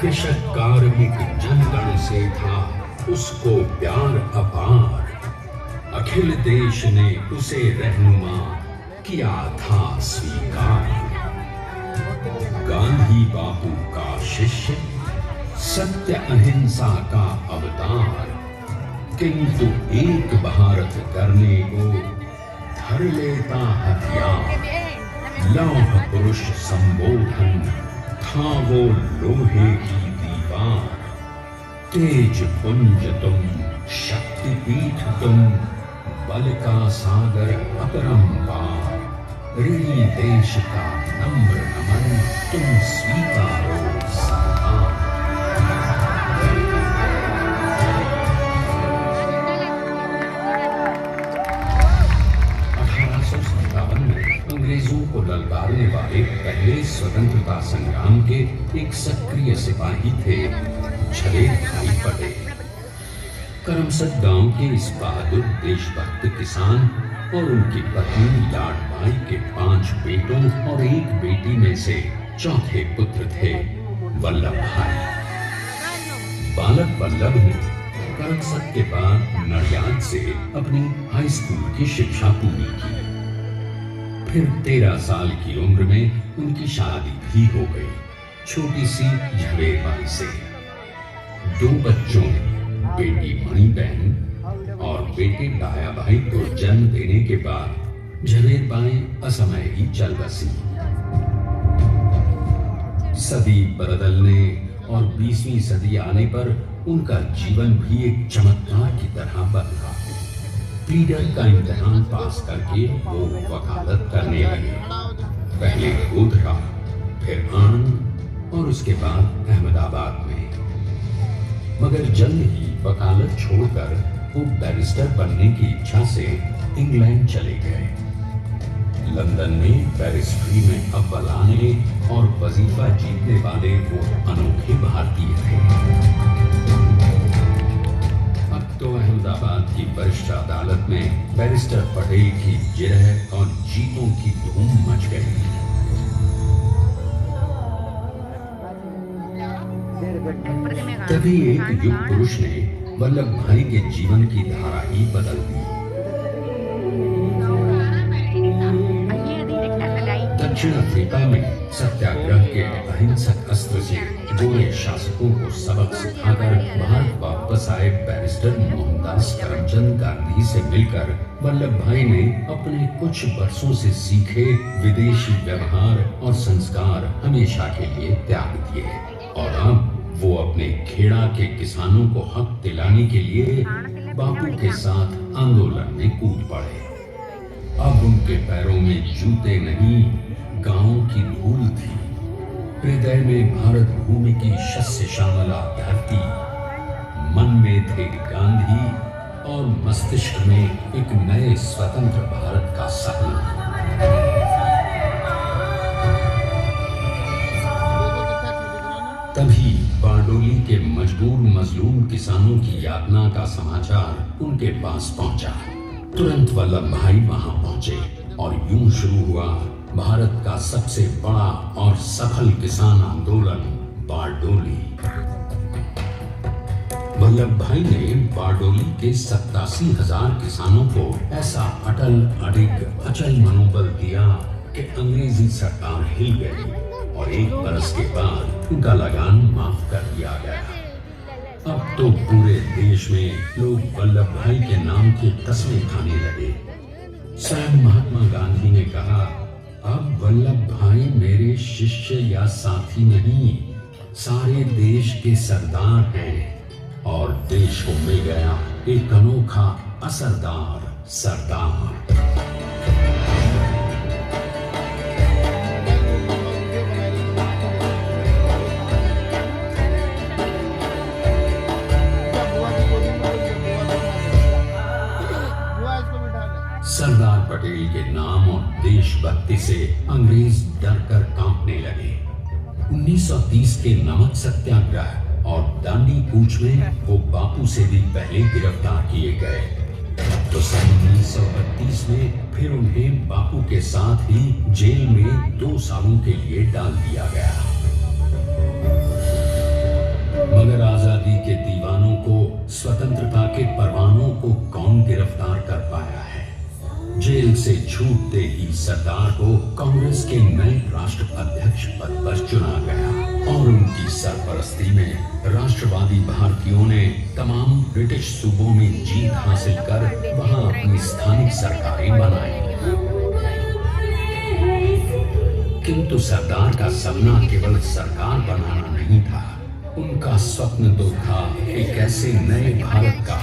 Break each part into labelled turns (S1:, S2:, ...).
S1: कृषक कार्मिक जनगण से था उसको प्यार अपार। अखिल देश ने उसे रहनुमा किया था स्वीकार। गांधी बापू का शिष्य, सत्य अहिंसा का अवतार, किंतु एक भारत करने को धर लेता हथियार। लौह पुरुष संबोधन था वो लोहे की दीवार। तेज पुंज तुम, शक्तिपीठ तुम, बल का सागर अपरंपार। ऋणी देश का नम्र नमन तुम स्वीकारो साकार। 1857 में अंग्रेजों को ललकारने वाले पहले स्वतंत्रता संग्राम के एक सक्रिय सिपाही थे झवेर भाई पटेल। करमसद गांव के इस बहादुर देशभक्त किसान और उनकी पत्नी लाडबाई के 5 बेटों और 1 बेटी में से चौथे पुत्र थे वल्लभ भाई। बालक वल्लभ ने करमसद के बाद नडियाद से अपनी हाई स्कूल की शिक्षा पूरी की। फिर 13 साल की उम्र में उनकी शादी भी हो गई, छोटी सी झवेर बाई से। 2 बच्चों, बेटी मणिबहन और बेटे डाया भाई को जन्म देने के बाद झवेर बाई असमय ही चल बसी। सदी बदलने और 20वीं सदी आने पर उनका जीवन भी एक चमत्कार की तरह बदला। प्लीडर का इम्तिहान पास करके वो वकालत करने लगे। पहले गोधरा, फिर आणंद और उसके बाद अहमदाबाद में। मगर जल्द ही वकालत छोड़कर वो बैरिस्टर बनने की इच्छा से इंग्लैंड चले गए। लंदन में बैरिस्ट्री में अव्वल आने और वजीफा जीतने वाले वो अनोखे भारतीय थे। अब तो अहमदाबाद की वरिष्ठ अदालत में बैरिस्टर पटेल की जिरह और जीतों की धूम मच गई। तभी एक युग पुरुष ने वल्लभ भाई के जीवन की धारा ही बदल दी। दक्षिण अफ्रीका में सत्याग्रह के अहिंसक अस्त्र से गोरे शासकों को सबक सिखाकर भारत वापस आए बैरिस्टर मोहनदास करमचंद गांधी से मिलकर वल्लभ भाई ने अपने कुछ वर्षों से सीखे विदेशी व्यवहार और संस्कार हमेशा के लिए त्याग दिए और अब वो अपने खेड़ा के किसानों को हक दिलाने के लिए बापू के साथ आंदोलन में कूद पड़े। अब उनके पैरों में जूते नहीं, गांव की धूल थी। हृदय में भारत भूमि की शस्य श्यामला धरती, मन में थे गांधी और मस्तिष्क में एक नए स्वतंत्र भारत का सपना। तभी बारडोली के मजबूर मजलूम किसानों की यातना का समाचार उनके पास पहुंचा। तुरंत वल्लभ भाई वहां पहुंचे और यूं शुरू हुआ भारत का सबसे बड़ा और सफल किसान आंदोलन बारडोली। वल्लभ भाई ने बारडोली के 87,000 किसानों को ऐसा अटल अडिग अचल मनोबल दिया कि अंग्रेजी सरकार हिल गई और 1 बरस के बाद उनका लगान माफ कर दिया गया। अब तो पूरे देश में लोग वल्लभ भाई के नाम की कस्में खाने लगे। स्वयं महात्मा गांधी ने कहा, अब वल्लभ भाई मेरे शिष्य या साथी नहीं, सारे देश के सरदार हैं और देश को मिल गया एक अनोखा असरदार सरदार। सरदार पटेल के नाम और देशभक्ति से अंग्रेज डर कर कांपने लगे। 1930 के नमक सत्याग्रह और दांडी कूच में वो बापू से भी पहले गिरफ्तार किए गए। तो सन 1932 में फिर उन्हें बापू के साथ ही जेल में 2 सालों के लिए डाल दिया गया। मगर आजादी के दीवानों को, स्वतंत्रता के परवानों को कौन गिरफ्तार कर पाया है? जेल से छूटते ही सरदार को कांग्रेस के नए राष्ट्र अध्यक्ष पद पर चुना गया और उनकी सरपरस्ती में राष्ट्रवादी भारतीयों ने तमाम ब्रिटिश सूबों में जीत हासिल कर वहां अपनी स्थानिक सरकारें बनाई। किंतु सरदार का सपना केवल सरकार बनाना नहीं था। उनका स्वप्न तो था एक ऐसे नए भारत का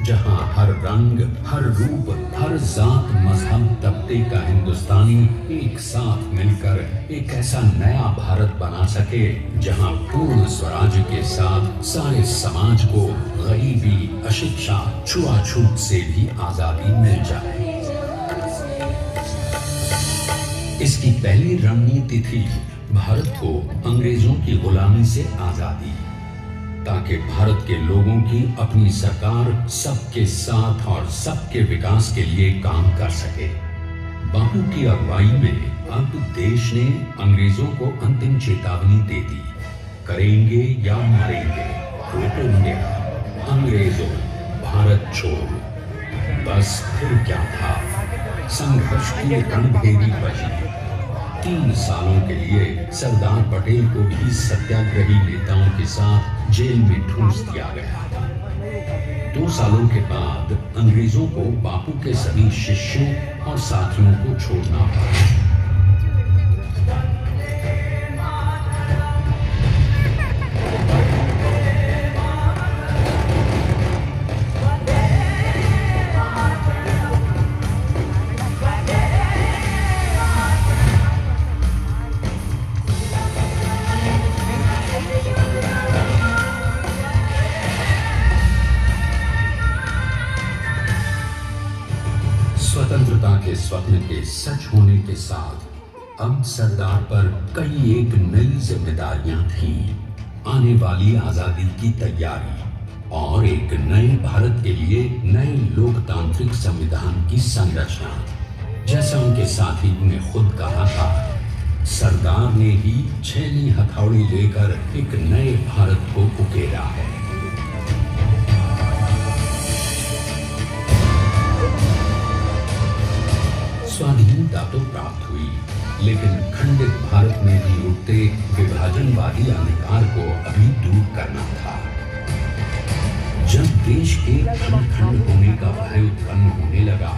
S1: जहां हर रंग, हर रूप, हर जात, मजहब, तबके का हिंदुस्तानी एक साथ मिलकर एक ऐसा नया भारत बना सके जहां पूर्ण स्वराज के साथ सारे समाज को गरीबी, अशिक्षा, छुआछूत से भी आजादी मिल जाए। इसकी पहली रणनीति थी भारत को अंग्रेजों की गुलामी से आजादी, ताकि भारत के लोगों की अपनी सरकार सबके साथ और सबके विकास के लिए काम कर सके। बापू की अगुवाई में अब देश ने अंग्रेजों को अंतिम चेतावनी दे दी, करेंगे या मरेंगे, टोटल इंडिया, अंग्रेजों, भारत छोड़ो। बस फिर क्या था, संघर्ष की रणभेरी बजी। 3 सालों के लिए सरदार पटेल को भी सत्याग्रही नेताओं के साथ जेल में ठूंस दिया गया। 2 सालों के बाद अंग्रेजों को बापू के सभी शिष्यों और साथियों को छोड़ना पड़ा। स्वतंत्रता के स्वप्न के सच होने के साथ अब सरदार पर कई एक नई जिम्मेदारियां थीं। आने वाली आजादी की तैयारी और एक नए भारत के लिए नए लोकतांत्रिक संविधान की संरचना। जैसा उनके साथी ने खुद कहा था, सरदार ने ही छेनी हथौड़ी लेकर एक नए भारत को उकेरा है। स्वाधीनता तो प्राप्त हुई, लेकिन खंडित भारत में भी उठते विभाजनवादी अंधकार को अभी दूर करना था। जब देश के खंड खंड होने का भय उत्पन्न होने लगा,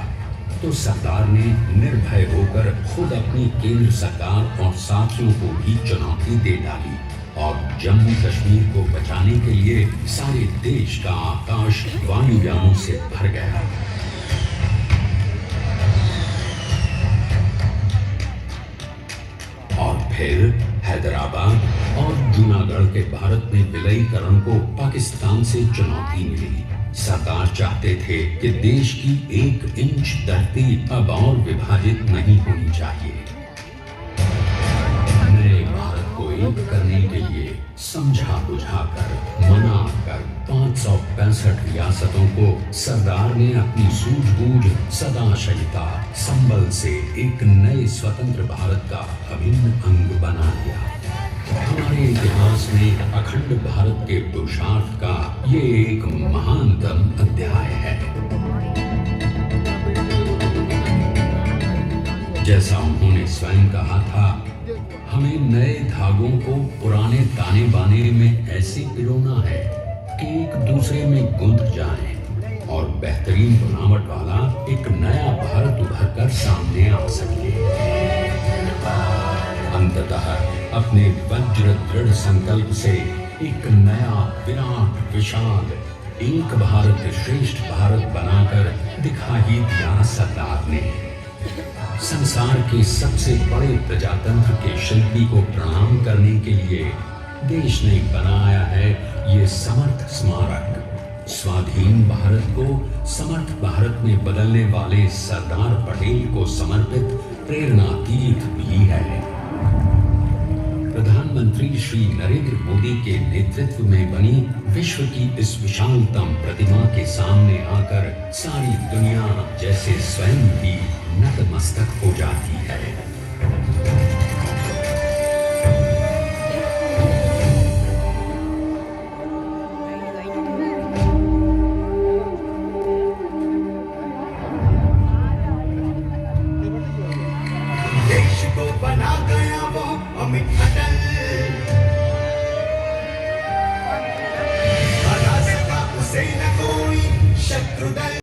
S1: तो सरदार ने निर्भय होकर खुद अपनी केंद्र सरकार और साथियों को भी चुनौती दे डाली और जम्मू कश्मीर को बचाने के लिए सारे देश का आकाश वायुयानों से भर गया। फिर हैदराबाद और जूनागढ़ के भारत में विलयीकरण को पाकिस्तान से चुनौती मिली। सरदार चाहते थे कि देश की 1 इंच धरती अब और विभाजित नहीं होनी चाहिए। नए भारत को एक करने के लिए समझा बुझाकर, मना कर 565 रियासतों को सरदार ने अपनी सूझबूझ, सदाशयिता, संबल से एक नए स्वतंत्र भारत का अभिन्न अंग बना दिया। हमारे इतिहास में अखंड भारत के पुरुषार्थ का ये एक महानतम अध्याय है। जैसा उन्होंने स्वयं कहा था, हमें नए धागों को पुराने ताने बाने में ऐसे पिरोना है कि एक दूसरे में गुंथ जाएं और बेहतरीन बनावट वाला एक नया भारत उभर कर सामने आ सके। अंततः अपने वज्र दृढ़ संकल्प से एक नया विराट विशाल एक भारत श्रेष्ठ भारत बनाकर दिखा ही दिया सरदार ने। संसार के सबसे बड़े प्रजातंत्र के शिल्पी को प्रणाम करने के लिए देश ने बनाया है ये समर्थ स्मारक। स्वाधीन भारत को समर्थ भारत में बदलने वाले सरदार पटेल को समर्पित प्रेरणा तीर्थ भी है। प्रधानमंत्री श्री नरेंद्र मोदी के नेतृत्व में बनी विश्व की इस विशालतम प्रतिमा के सामने आकर सारी दुनिया जैसे स्वयं भी